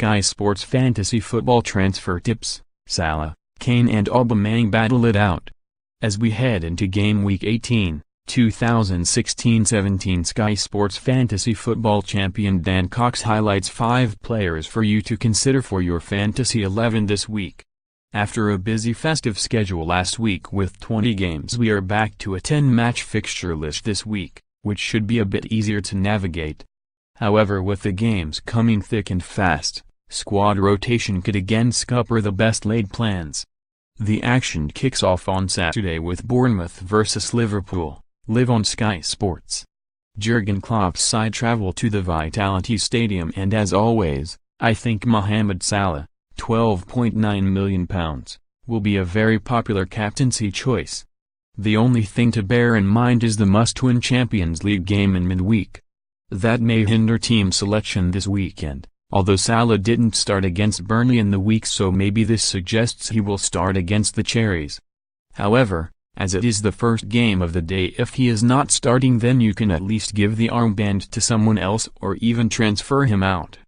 Sky Sports Fantasy Football Transfer Tips, Salah, Kane and Aubameyang battle it out. As we head into Game Week 18, 2016-17, Sky Sports Fantasy Football champion Dan Cox highlights 5 players for you to consider for your Fantasy 11 this week. After a busy festive schedule last week with 20 games, we are back to a 10-match fixture list this week, which should be a bit easier to navigate. However, with the games coming thick and fast, squad rotation could again scupper the best-laid plans. The action kicks off on Saturday with Bournemouth vs Liverpool, live on Sky Sports. Jurgen Klopp's side travel to the Vitality Stadium, and as always, I think Mohamed Salah, £12.9 million, will be a very popular captaincy choice. The only thing to bear in mind is the must-win Champions League game in midweek. That may hinder team selection this weekend, although Salah didn't start against Burnley in the week, so maybe this suggests he will start against the Cherries. However, as it is the first game of the day, if he is not starting, then you can at least give the armband to someone else or even transfer him out.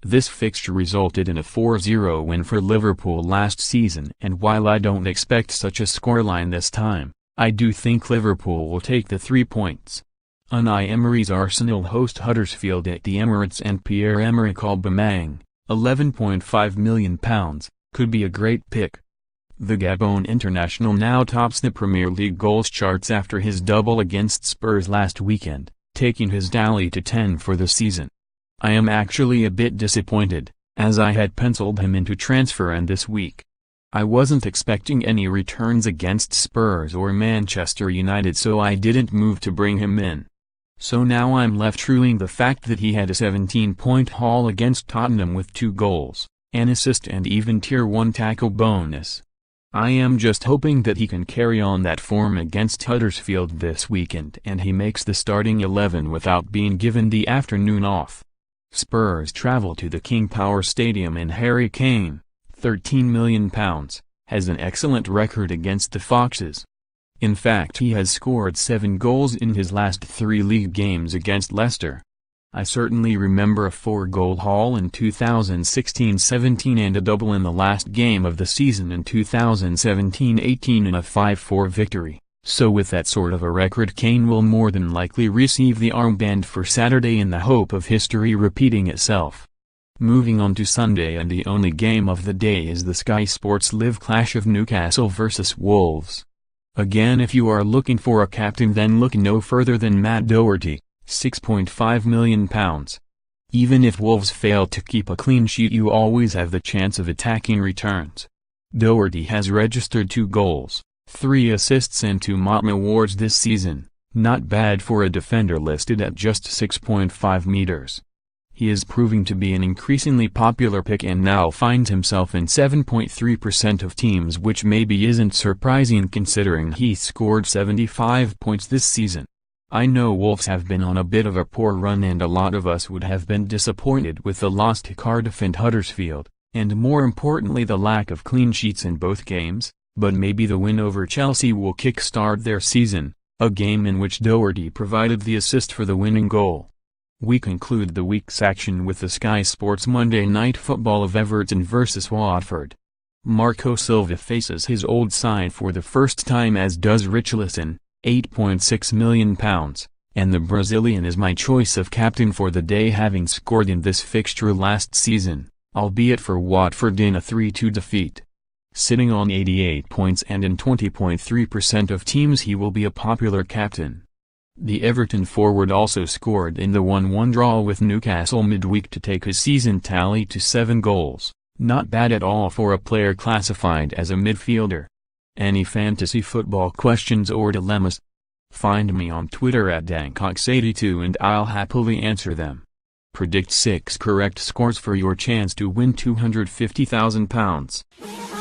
This fixture resulted in a 4-0 win for Liverpool last season, and while I don't expect such a scoreline this time, I do think Liverpool will take the 3 points. Unai Emery's Arsenal host Huddersfield at the Emirates, and Pierre-Emerick Aubameyang, £11.5 million, could be a great pick. The Gabon international now tops the Premier League goals charts after his double against Spurs last weekend, taking his tally to 10 for the season. I am actually a bit disappointed, as I had penciled him into transfer and this week. I wasn't expecting any returns against Spurs or Manchester United, so I didn't move to bring him in. So now I'm left ruling the fact that he had a 17-point haul against Tottenham with 2 goals, an assist and even Tier 1 tackle bonus. I am just hoping that he can carry on that form against Huddersfield this weekend and he makes the starting 11 without being given the afternoon off. Spurs travel to the King Power Stadium, and Harry Kane, £13 million, has an excellent record against the Foxes. In fact, he has scored 7 goals in his last 3 league games against Leicester. I certainly remember a 4-goal haul in 2016-17 and a double in the last game of the season in 2017-18 in a 5-4 victory. So with that sort of a record, Kane will more than likely receive the armband for Saturday in the hope of history repeating itself. Moving on to Sunday, and the only game of the day is the Sky Sports Live clash of Newcastle vs Wolves. Again, if you are looking for a captain, then look no further than Matt Doherty, £6.5 million. Even if Wolves fail to keep a clean sheet, you always have the chance of attacking returns. Doherty has registered 2 goals, 3 assists and 2 Motley awards this season, not bad for a defender listed at just 6.5 meters. He is proving to be an increasingly popular pick and now finds himself in 7.3% of teams, which maybe isn't surprising considering he scored 75 points this season. I know Wolves have been on a bit of a poor run, and a lot of us would have been disappointed with the loss to Cardiff and Huddersfield, and more importantly the lack of clean sheets in both games, but maybe the win over Chelsea will kick-start their season, a game in which Doherty provided the assist for the winning goal. We conclude the week's action with the Sky Sports Monday Night Football of Everton vs Watford. Marco Silva faces his old side for the first time, as does Richarlison, £8.6 million, and the Brazilian is my choice of captain for the day, having scored in this fixture last season, albeit for Watford in a 3-2 defeat. Sitting on 88 points and in 20.3% of teams, he will be a popular captain. The Everton forward also scored in the 1-1 draw with Newcastle midweek to take his season tally to 7 goals, not bad at all for a player classified as a midfielder. Any fantasy football questions or dilemmas? Find me on Twitter at dancox82 and I'll happily answer them. Predict 6 correct scores for your chance to win £250,000.